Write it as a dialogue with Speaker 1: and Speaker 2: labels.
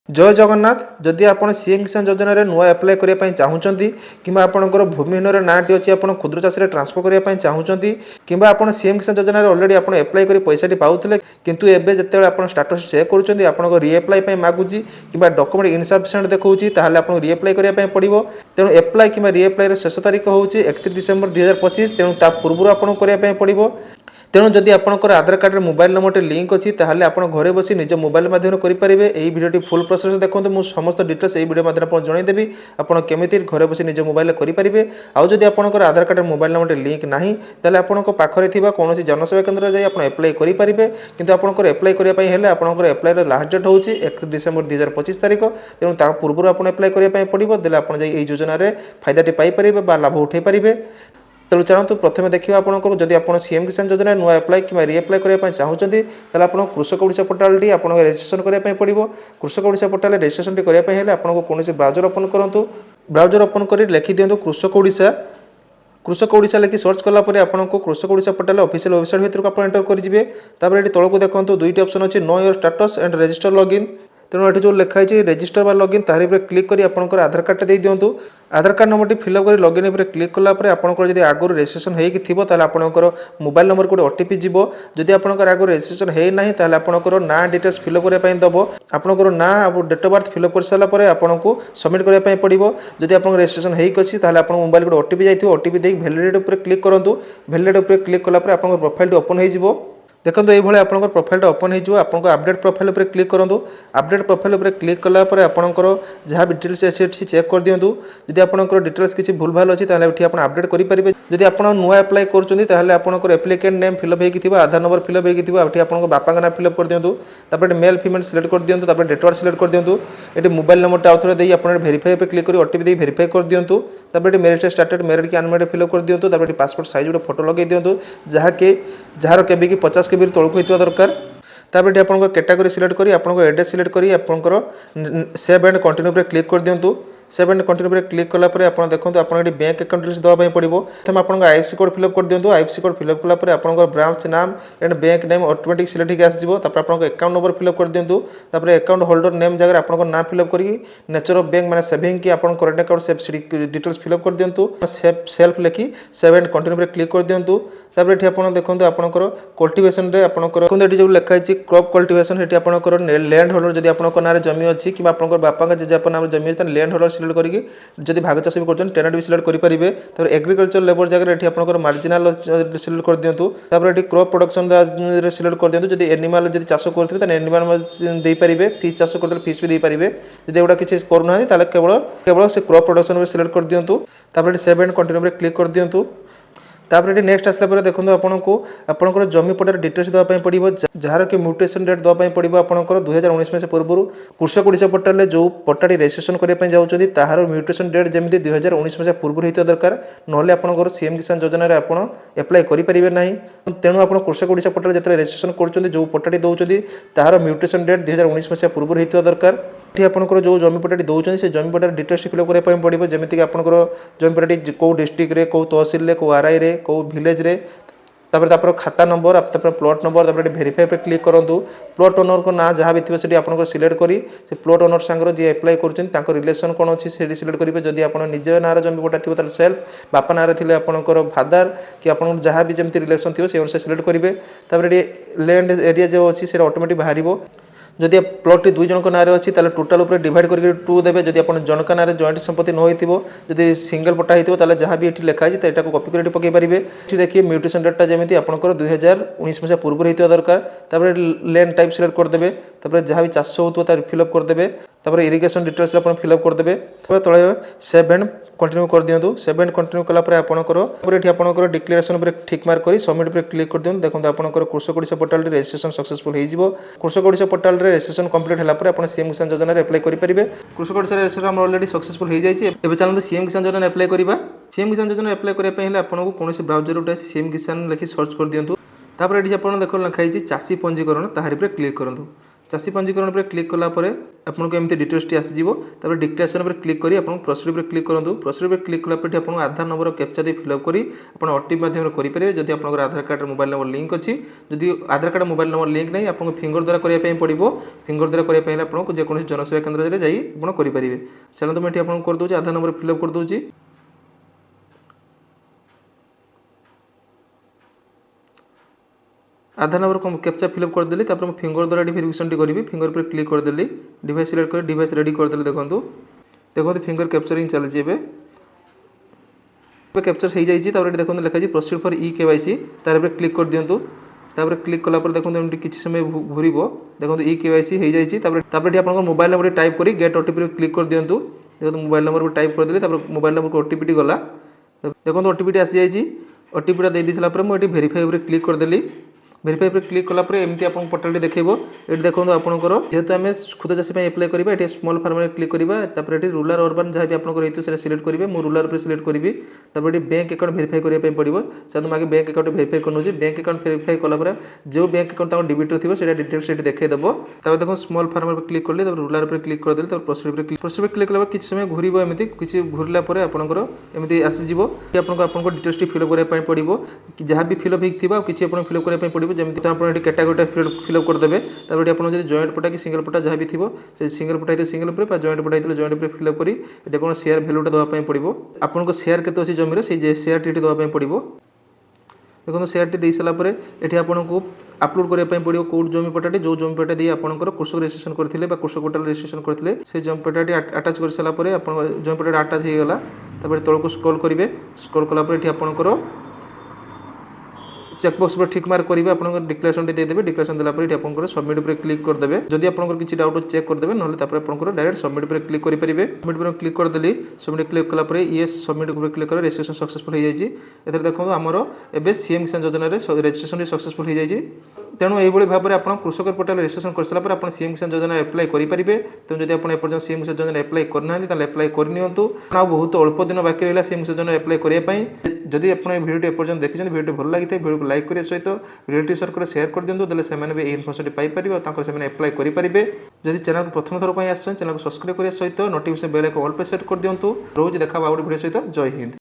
Speaker 1: जय जगन्नाथ। जदि आपण सीएम किसान योजना रे नुआ अप्लाई करने चाहूँगी कि आपंकर भूमिहीन नाटी अच्छी आप क्षुद्र चाषी ट्रांसफर करने चाहूँगी कि आप सीएम किसान योजना अलरेडी आप अप्लाई कर पैसा पाऊले किंतु एबे जिते आप स्टाटस चेक करुँच आप रिअप्लाई मागुच कि डॉक्यूमेंट इनसफिशिएंट देखा ताहले आपको रिअप्लाई करने पड़ो। तेणु एप्लाई कि रिअप्लाई शेष तारीख हूँ 31 डिसेम्बर 2025। तेणु ता पूर्व आपको करने पड़ो। तेणु जदि आपंकर आधार कार्ड रे मोबाइल नंबर लिंक अच्छी ताहले आप घरे बसी निज मोबाइल माध्यम करेंगे। यही भिडियो फुल प्रोसेस देखो मुझे समस्त डिटेल्स यही भिडियो माध्यम आपको जनईदेवी आपड़ केमी घरे बसी निज मोबाइल करेंगे। आउ जदि आपंकर आधार कार्ड मोबाइल नंबर लिंक ना ताहले आपंक पाखरे थिबा कौन जनसेवा केन्द्र जाई आप एप्लाई करेंगे। किंतु आपंकर एप्लाई करने आपंकर एप्लाई लास्ट डेट हूँ 31 डिसेम्बर 2025 तारीख। तेणु ता पूर्व आप एप्लाई करने पड़ो देले आप योजना फायदाटी पाइपर लाभ उठे पारे। तेणु चलते प्रथम देखिए आपको जदि आप सीएम किसान योजना नुआ अप्लाई कि रिअप्लाई करने चाहूँगी ताहले आप कृषक ओडिशा पोर्टाल टी आप रजिस्ट्रेशन करने पड़ो। कृषक ओडिशा पोर्टाल रजिस्ट्रेशन करने आपको कौन ब्राउजर ओपन करूँ। ब्राउजर ओपन कर लिखि दिंतु कृषक ओडिशा। कृषक ओडिशा लिखि सर्च कलापर आपको कृषक ओडिशा पोर्टाल ऑफिशियल वेबसाइट भर को एंटर करेंगे। ये तौक देखो दुईटी ऑप्शन अच्छी know your status and register login. तेणु ये जो लिखाई रजिस्टर बा लॉगिन तार क्लिक कर आपंकर आधार कार्ड दे दिंतु। आधार कार्ड नंबर फिलअप कर लॉगिन पर क्लिक कलापर आपंकर जब आगुरी रजिस्ट्रेशन होता आपंकर मोबाइल नंबर को ओटीपी जीव। जदि आपंकर आगुरी रजिस्ट्रेशन होना ताहले आपंकर ना डिटेल्स फिलअप करने दब आपंकर ना डेट ऑफ बर्थ फिलअप कर सारापर आपको सबमिट करने पड़ो। जदि आप रजिस्ट्रेशन होती ताहले आप मोबाइल को ओटीपी जाइए ओटीपी देख वैलिडेट पर क्लिक करूँ। वैलिडेट पर क्लिक कलापर आपंकर प्रोफाइल ओपन हो देखो ये आपंकर प्रोफाइल ओपन हो आपको अपडेट प्रोफाइल पर क्लिक करूँ। अपडेट प्रोफाइल पर क्लिक कलापर आपंकर जहाँ भी डिटेल्स अच्छी चेक कर दिंतु। जदि आपंकर डिटेल्स किसी भूल भाल अच्छी ये आप अपडेट करेंगे। जदि आप नुआ अप्लाई कर एप्लिकेंट नेम फिलअप हो आधार नंबर फिलअप हो आपको बापा ना फिलअप कर दिंतु। मेल फीमेल सिलेक्ट कर दिंतु। डेट ऑफ सिलेक्ट कर दिंतु। ये मोबाइल नंबर आउ थे आप वेरीफाई पर क्लिक कर ओटीपी दे वेरीफाई कर दिंतु। मेरिट स्टार्टेड मेरिट की अनमेरिड फिलअप कर दिंतु। पासपोर्ट साइज गोटे फोटो लगे दिंतु जहाँकि जार के 50 के तौक होता दरकार। तापर ये आपको कैटेगरी सिलेक्ट करी आपको एड्रेस सिलेक्ट करी आपंकर सेव एंड कंटिन्यू पर क्लिक कर दिंतु। सेव एंड कंटिन्यू पर क्लिक कलापर आप देखो आप बैंक अकाउंट डिटेल्स देवाई पड़ो। प्रथम आपको आईएफएससी कोड फिलअप कर दिंतु। आईएफएससी कोड फिलअप कलापर आपंकर ब्रांच नाम and bank name automatic select होकर आसो। आपको अकाउंट नंबर फिलअप कर दिंतु। अकाउंट होल्डर नेम जगह आपको ना फिलअप करी नेचर ऑफ बैंक माने सेविंग की आपन current account save details fill up कर दिंतु। सेल्फ लिखि सेव एंड कंटिन्यू पर क्लिक कर दिंतु। तापर ये आप देखो आपंकर कल्टिवेशन रे आपंकर जो लिखाई क्रॉप कल्टिवेशन ये आपंकर लैंड होल्डर जदि आपंकर नाम जमी अच्छी कि आपंकर बापा जेजेपा नाम जमी अच्छी लैंड होल्डर सिलेक्ट करके जदि भाग चाष भी कर टेनेंट भी सिलेक्ट करेंगे। तो एग्रीकल्चर लेबर जगह ये आपंकर मार्जिनाल सिलेक्ट कर दिंतु। ये क्रॉप प्रोडक्शन सिलेक्ट कर दिंतु। जदि एनिमल जब चाष करेंगे एनिमल दे पारे फीस चाष करते फीस भी दे पारे। जब एगुड़ा किसी करूना केवल केवल से क्रॉप प्रोडक्शन सिलेक्ट कर दिंतु। सेव एंड कंटिन्यू पर क्लिक कर दिंतु। तापर ये नेक्स्ट आसला देखो आपको आपंकर जमी पट्टार डिटेल्स देवाई पड़ो जार कि म्यूटेशन डेट देवाई पड़ो आपंकर 2019 मसीहा पूर्व कृषक ओडिशा पोर्टाल जो पट्टाटी रजिस्ट्रेशन करने जाऊँगी तार म्यूटेशन डेट जमी 2019 मसीहा पूर्व होता दरकार ना आपंकर सीएम किसान योजना आप एप्लाई करेंगे ना। तेणु आप कृषक ओडिशा पोर्टाल जो रजिस्ट्रेशन कर जो पट्टाटी दौरान तार म्यूटेशन डेट 2019 मसीहा पूर्व होता दरकार। ये आपंकर जो जमी पट्टाटी दौरान से जमी पट्टार डिटेल्स फिलअप करने पड़ो जमीक आपंकर जमी पट्टाटी कौ डिस्ट्रिक्ट रे कौ तहसिल कौ आरआई रे कौ विलेज रे तापर खाता नंबर प्लॉट नंबर वेरीफाई पे क्लिक करूँ। प्लॉट ओनर को ना जहाँ भी थी से आपको सिलेक्ट करी से प्लॉट ओनर सांगर जी एप्लाई कर रिलेसन कौन अच्छी से सिलेक्ट करेंगे। जदि आप निज नाँ जमी पट्टा थी सेल्फ बापा नाँ थे आपंकर फादर कि आप जहाँ भी जमी रिलेसन थी से अनुसार सिलेक्ट करेंगे। लैंड एरिया जो अच्छी से ऑटोमेटिक बाहर। जदि प्लॉट दुई जन ना अच्छी टोटाल उपर डिवाइड करके 2 देवे। जदि आप जनक ना जॉइंट संपत्ति न हो जदि सिंगल पट्टा होता जहाँ भी ये लिखाई है कॉपी कर पकई पारे। देखिए म्यूटेशन डेटा जमी आपंकर 2019 मसीहा पूर्व होता दरकार। लैंड टाइप सिलेक्ट करदे जहाँ भी चाष होता फिलअप करदे। इरिगेशन डिटेल्स फिलअप करदे। तले सेव एंड कंटिन्यू कर दिंतु। सेव एंड कंटिन्यू कलापर आपंकर डिक्लेरेशन पर ठीक मार्क कर सबमिट पर क्लिक कर दिंतु। देखो आपंकर कृषक ओडिशा पोर्टाल रजिस्ट्रेशन सक्सेसफुल हो कृषक ओडिशा पोर्टाल रजिस्ट्रेशन कंप्लीट होला आप सीएम किसान योजना एप्लाई करेंगे। कृषक ओडिशा रजिस्ट्रेशन ऑलरेडी सक्सेसफुल हो जाए। एवं चलते सीएम किसान योजना एप्लाई करवा। सीएम किसान योजना एप्लाई करने आपको कौन ब्राउजर उठे सीएम किसान लिखि सर्च कर दिंतु। तापर ये आप देख लिखाई चाषी पंजीकरण ताहारी पर क्लिक करूँ। चाषी पंजीकरण पर क्लिक कलापर आपको एमती डिटेल्स आसीजिव डिक्लेरेशन पर क्लिक करी आपको प्रोसीड पर क्लिक करूँ प्रोसीड पर क्लिक कलापर आपको आधार नंबर कैप्चा दी फिलअप करी आप ओटीपी माध्यम करेंगे जब आप आधार कार्ड मोबाइल नंबर लिंक अच्छी जदि आधार कार्ड मोबाइल नंबर लिंक नहीं आपको फिंगर द्वारा करने पड़ो फिंगर द्वारा करने आपको जेको जनसेवा केन्द्र में जाइए करेंगे चलते मुझे आपको करदे आधार नंबर फिलअप करदे आधार नंबर को कैप्चा फिलअप करदेली फिंगर द्वारा वेरिफिकेशन करी फिंगर पर क्लिक करदेली डिवाइस सिलेक्ट कर डिवाइस रेडी करदेली देखो देखो फिंगर कैप्चरिंग चलती है कैप्चर हो जाए देखो लिखा प्रोसीड फॉर ई केवाईसी तार क्लिक कर दिंतु तापर क्लिक कलापर देखो एमती किसी समय घूर देखो ई केवाईसी हो जाए आप मोबाइल नंबर टाइप कर गेट ओटीपी क्लिक कर दिंतु देखो मोबाइल नंबर को टाइप करदेली मोबाइल नंबर को ओटीपी गला देखो ओटीपी आसी जाइए ओटीपीटा दे सारापर मुझे भेरीफाई क्लिक करदेली भेरीफाई पर क्लिक कलापर एमती आपको पोर्टाल देखो ये देखो आपंकर जेहेतु आम क्षुद्र चाषी एप्लाई करा ये स्मॉल फार्म क्लिक करा ये रूरल अर्बन जहाँ भी आपको सिलेक्ट करेंगे मुझे रूरल पर सिलेक्ट करी ये बैंक अकाउंट भेरीफाई करने पड़ो चाहते मुझे बैंक अकाउंट भेरीफाई कर बैंक अकाउंट भेरीफाई कलापर जो बैंक अकाउंट डिबिट थी से डिटेल्स देखदेव देखो स्मॉल फार्म पर क्लिक कली रूरल पर क्लिक करदेली प्रोसीड पर क्लिक कला किसी समय घूर एमती किसी घूरला आपंकर एमती आसीज आपको डिटेल्स फिलअप करने पड़ो जहाँ भी फिलअप हो किसी फिलअप करने पड़ो जमी आप कैटेगोरी फिलअप करदे आप जॉइंट पटा कि सिंगल पटा जहाँ भी थी सिंगल पटा सिंगल पर जॉइंट पटा जॉइंट पर फिलअप कर शेयर भैल्यूटा देवाई पड़ो आपको शेयर के अच्छी जमीन से शेयर टी देवाई पड़ो देखो शेयर टी दे सारापर ये आपको अपलोड करने पड़ो कौट जमी पटाटी जो जमी पटा दिए आपंकर कृषक रजिस्ट्रेशन करते कृषक पोर्टाल रजिस्ट्रेशन करते से जमी पटाटी आटाच कर सारापर आप जमी पटा आटाच होगा तौक स्क्रॉल करेंगे स्क्रॉल कलापर ये आपंकर चेकबक्स पर ठीक मार्क करेंगे आप डिक्लेरेशन देदेवे डिक्लेरेशन देलापर ये आप सबमिट पर क्लिक करदे जदि आपको किसी डाउट चेक करदे ना आप डायरेक्ट सबमिट पर क्लिक करेंगे सबमिट पर क्लिक करदेली सबमिट क्लिक कलापर ये सबमिट पर क्लिक कर रजिस्ट्रेशन सक्सेसफुल हो जाए देखो आमर एवं सीएम किसान योजना रजिस्ट्रेशन सक्सेसफुल हो जाए तेणु यही भाव में आप कृषक पोर्टाल रजिस्ट्रेशन कर सारापर आप सीएम किसान योजना एप्लाई करेंगे तेणु जब आप एपर्तन सीएम किसान योजना एप्लाई करना एप्लाई करनी बहुत अल्प दिन बाकी रहा सीएम किसान योजना एप्लाई करने जदि आप भिडियो एपर्तन देखते भिडियो भल लगी भिडियो को लाइक करने सहित रिलेटिव सर्कल शेयर कर दिखाँ देले से इनफर्मेशन पाइपर और एप्लाई करेंगे जदि चैनल को प्रथम थर पर चैनल को सब्सक्राइब करने सहित नोटिफिकेशन बेल आइकन ऑल पे सेट कर दिखाँ रोज देखा आउट भिडियो सहित जय हिंद।